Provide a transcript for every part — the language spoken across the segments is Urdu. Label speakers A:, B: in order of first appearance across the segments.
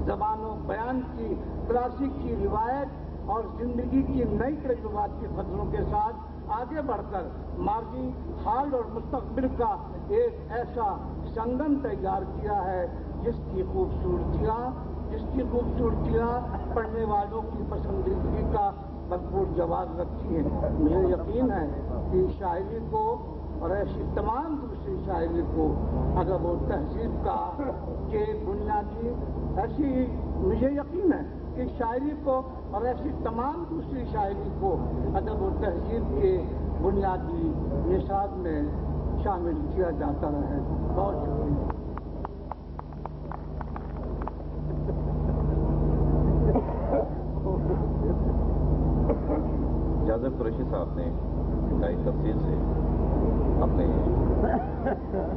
A: زبان و بیان کی کلاسک کی روایت اور زندگی کی نئی تجربات کی فضلوں کے ساتھ آگے بڑھ کر ماضی، حال اور مستقبل کا ایک ایسا سنگم تیار کیا ہے جس کی خوبصورتیاں پڑھنے والوں کی پسندیدگی کا بھرپور جواز رکھتی ہیں۔ مجھے یقین ہے کہ شاعری کو اور ایسی تمام دوسری شاعری کو ادب و تہذیب کا کے بنیادی مجھے یقین ہے کہ شاعری کو اور ایسی تمام دوسری شاعری کو ادب و تہذیب کے بنیادی نصاب میں شامل کیا جاتا رہے۔ بہت شکریہ۔
B: جازب قریشی صاحب نے انتہائی تفصیل سے اپنے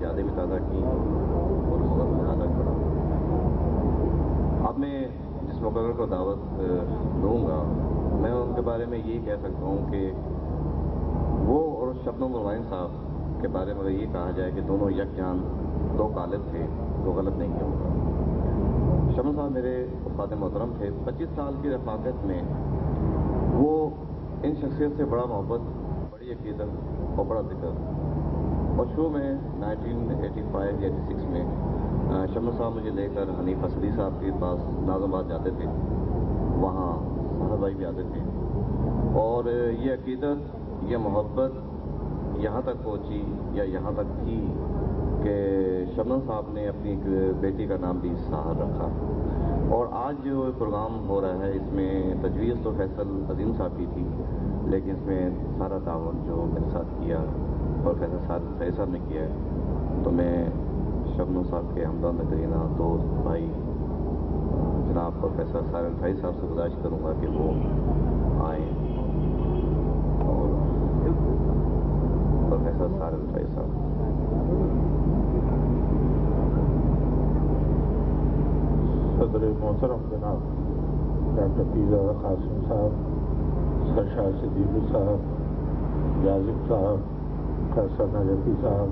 B: یادیں بھی تازہ کی اور اس وقت زیادہ کھڑا۔ اب میں جس مقرر کو دعوت دوں گا میں ان کے بارے میں یہ کہہ سکتا ہوں کہ وہ اور شبنم نورانی صاحب کے بارے میں اگر یہ کہا جائے کہ دونوں یک جان دو غالب تھے تو غلط نہیں ہوگا۔ شبنم صاحب میرے استاد محترم تھے۔ 25 سال کی رفاقت میں وہ ان شخصیت سے بڑا محبت، بڑی عقیدت اور بڑا ذکر، اور شروع میں 1985-86 میں شبنم صاحب مجھے لے کر حنیف اسدی صاحب کے پاس ناظم آباد جاتے تھے، وہاں احمد بھائی بھی آتے تھے، اور یہ عقیدت، یہ محبت یہاں تک پہنچی یا یہاں تک تھی کہ شبنم صاحب نے اپنی ایک بیٹی کا نام بھی ساحر رکھا۔ اور آج جو پروگرام ہو رہا ہے اس میں تجویز تو فیصل عظیم صاحب کی تھی، لیکن اس میں سارا تعاون جو میرے ساتھ کیا اور فیصل صاحب نے کیا ہے، تو میں شبنم صاحب کے ہمدرد نگرینہ دوست بھائی جناب پروفیسر ساحر الفائی صاحب سے گزارش کروں گا کہ وہ آئیں، اور پروفیسر ساحر الفائی صاحب۔
C: صدر محترم جناب ڈاکٹر فیضا قاسم صاحب، سرشار صدیقی صاحب، جازب صاحب، فیصل نجفی صاحب،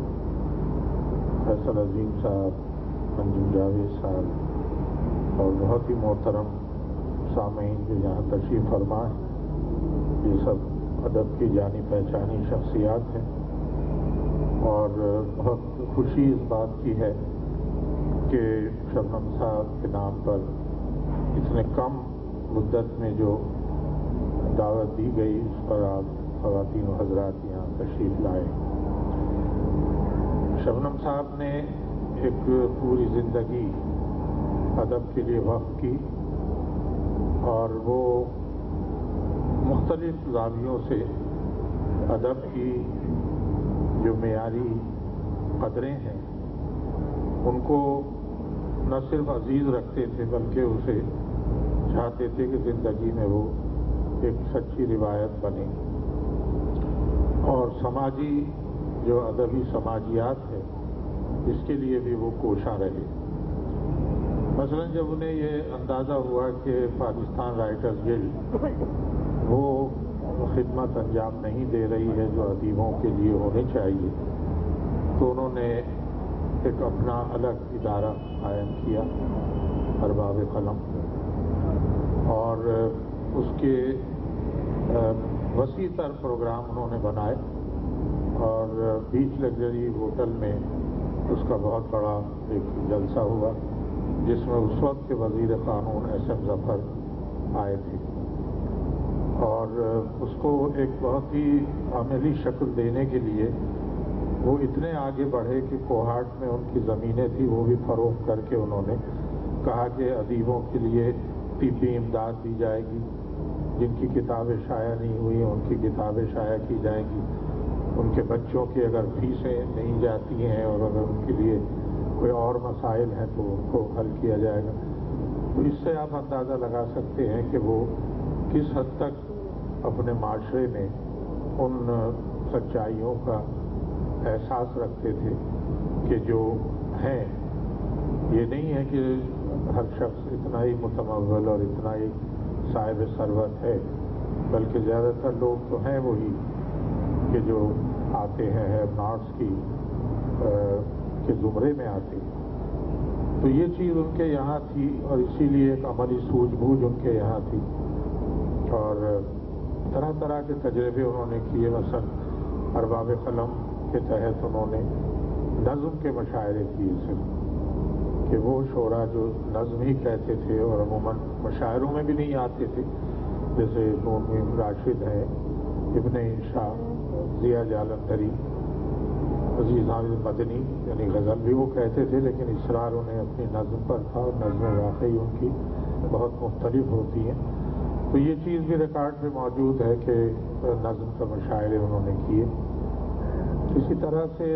C: فیصل عظیم صاحب، انجم جاوید صاحب، اور بہت ہی محترم سامعین جو یہاں تشریف فرما ہیں، یہ سب ادب کی جانی پہچانی شخصیات ہیں، اور بہت خوشی اس بات کی ہے کہ شبنم صاحب کے نام پر اتنے کم مدت میں جو دعوت دی گئی اس پر آپ خواتین و حضرات یہاں تشریف لائے۔ شبنم صاحب نے ایک پوری زندگی ادب کے لیے وقف کی، اور وہ مختلف زاویوں سے ادب کی جو معیاری قدریں ہیں ان کو نہ صرف عزیز رکھتے تھے بلکہ اسے چاہتے تھے کہ زندگی میں وہ ایک سچی روایت بنے، اور سماجی جو ادبی سماجیات ہے اس کے لیے بھی وہ کوشاں رہے۔ مثلا جب انہیں یہ اندازہ ہوا کہ پاکستان رائٹرز گلڈ وہ خدمت انجام نہیں دے رہی ہے جو ادیبوں کے لیے ہونے چاہیے، تو انہوں نے ایک اپنا الگ ادارہ قائم کیا، ارباب قلم، اور اس کے وسیع تر پروگرام انہوں نے بنائے، اور بیچ لگژری ہوٹل میں اس کا بہت بڑا ایک جلسہ ہوا جس میں اس وقت کے وزیر قانون ایس ایم ظفر آئے تھے، اور اس کو ایک بہت ہی عملی شکل دینے کے لیے وہ اتنے آگے بڑھے کہ کوہاٹ میں ان کی زمینیں تھی وہ بھی فروخت کر کے انہوں نے کہا کہ ادیبوں کے لیے طبی امداد دی جائے گی، جن کی کتابیں شائع نہیں ہوئی ان کی کتابیں شائع کی جائیں گی، ان کے بچوں کی اگر فیسیں نہیں جاتی ہیں اور اگر ان کے لیے کوئی اور مسائل ہیں تو ان کو حل کیا جائے گا۔ تو اس سے آپ اندازہ لگا سکتے ہیں کہ وہ کس حد تک اپنے معاشرے میں ان سچائیوں کا احساس رکھتے تھے کہ جو ہیں، یہ نہیں ہے کہ ہر شخص اتنا ہی متمول اور اتنا ہی صاحب ثروت ہے، بلکہ زیادہ تر لوگ تو ہیں وہی کہ جو آتے ہیں ہیو ناٹس کی کے زمرے میں آتے ہیں۔ تو یہ چیز ان کے یہاں تھی اور اسی لیے ایک عملی سوجھ بوجھ ان کے یہاں تھی، اور طرح طرح کے تجربے انہوں نے کیے۔ مثلا ارباب قلم کے تحت انہوں نے نظم کے مشاعرے کیے، صرف کہ وہ شعراء جو نظم ہی کہتے تھے اور عموماً مشاعروں میں بھی نہیں آتے تھے، جیسے نون راشد ہیں، ابن انشاء، ضیاء جالندھری، عزیز حامد مدنی، یعنی غزل بھی وہ کہتے تھے لیکن اصرار انہیں اپنی نظم پر تھا، اور نظمیں واقعی ان کی بہت مختلف ہوتی ہیں۔ تو یہ چیز بھی ریکارڈ پہ موجود ہے کہ نظم کا مشاعرے انہوں نے کیے۔ اسی طرح سے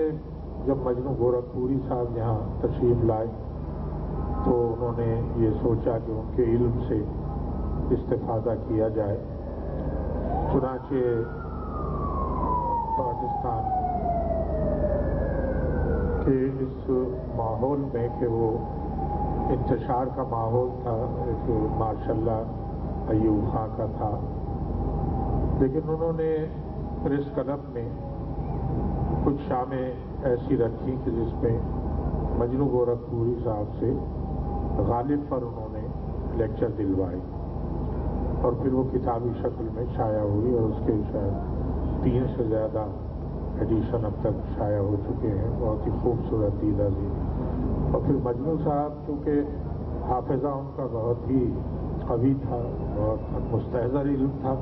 C: جب مجنو گورکھپوری صاحب یہاں تشریف لائے تو انہوں نے یہ سوچا کہ ان کے علم سے استفادہ کیا جائے، چنانچہ پاکستان کے اس ماحول میں کہ وہ انتشار کا ماحول تھا، ایک ماشاء اللہ ایوب خان کا تھا، لیکن انہوں نے پریس کلب میں کچھ شامیں ایسی رکھی کہ جس میں مجنو گورکھپوری صاحب سے غالب پر انہوں نے لیکچر دلوائے، اور پھر وہ کتابی شکل میں شائع ہوئی، اور اس کے شاید 3 سے زیادہ ایڈیشن اب تک شائع ہو چکے ہیں، بہت ہی خوبصورت دیدہ سی۔ اور پھر مجنو صاحب چونکہ حافظہ ان کا بہت ہی قوی تھا، بہت مستحضر علم تھا،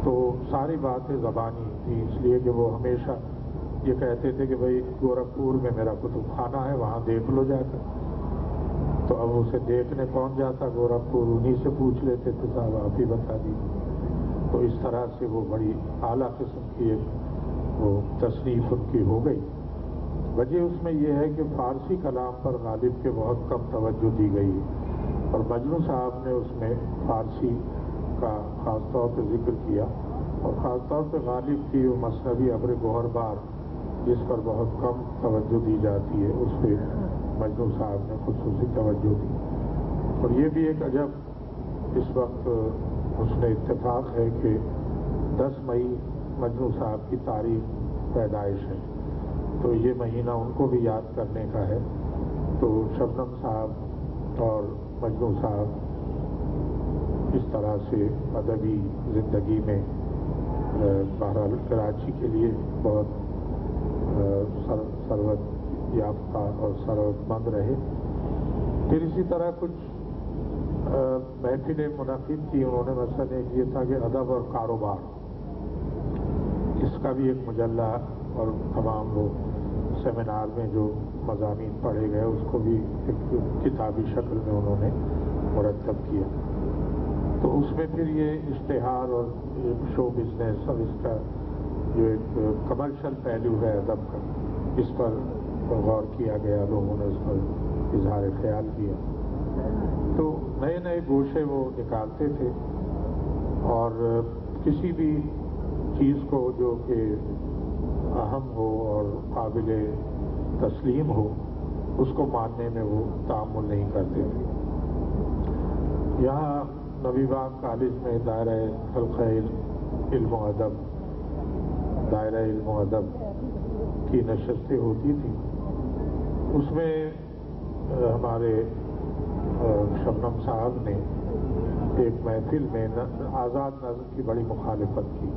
C: تو ساری باتیں زبانی تھی، اس لیے کہ وہ ہمیشہ یہ کہتے تھے کہ بھائی گورکھپور میں میرا کتب خانہ ہے، وہاں دیکھ لو جا کر۔ تو اب اسے دیکھنے کون جاتا گورکھپور، انہی سے پوچھ لیتے تھے، صاحب آپ ہی بتا دیجیے۔ تو اس طرح سے وہ بڑی اعلیٰ قسم کی ایک وہ تصنیف ان کی ہو گئی۔ وجہ اس میں یہ ہے کہ فارسی کلام پر غالب کے بہت کم توجہ دی گئی ہے، اور مجنو صاحب نے اس میں فارسی کا خاص طور پہ ذکر کیا، اور خاص طور پہ غالب کی وہ مثنوی ابر گوہر بار جس پر بہت کم توجہ دی جاتی ہے، اس پہ مجنو صاحب نے خصوصی توجہ دی۔ اور یہ بھی ایک عجب اس وقت حسن اتفاق ہے کہ 10 مئی مجنو صاحب کی تاریخ پیدائش ہے، تو یہ مہینہ ان کو بھی یاد کرنے کا ہے۔ تو شبنم صاحب اور مجنو صاحب اس طرح سے ادبی زندگی میں بہرحال کراچی کے لیے بہت ثروت یافتہ اور ثروت مند رہے۔ پھر اسی طرح کچھ محفلیں منعقد کی انہوں نے، مثلا ایک یہ تھا کہ ادب اور کاروبار، اس کا بھی ایک مجلہ اور تمام وہ سیمینار میں جو مضامین پڑھے گئے اس کو بھی ایک کتابی شکل میں انہوں نے مرتب کیا۔ تو اس میں پھر یہ اشتہار اور شو بزنس اور اس کا جو ایک کمرشل پہلو ہے ادب کا، اس پر غور کیا گیا، لوگوں نے اس پر اظہار خیال کیا۔ تو نئے نئے گوشے وہ نکالتے تھے، اور کسی بھی چیز کو جو کہ اہم ہو اور قابل تسلیم ہو اس کو ماننے میں وہ تعامل نہیں کرتے تھے۔ یہاں نبی باغ کالج میں دائرہ حلقہ علم و ادب، دائرہ علم و ادب کی نشستیں ہوتی تھیں، اس میں ہمارے شبنم صاحب نے ایک محفل میں آزاد نظم کی بڑی مخالفت کی۔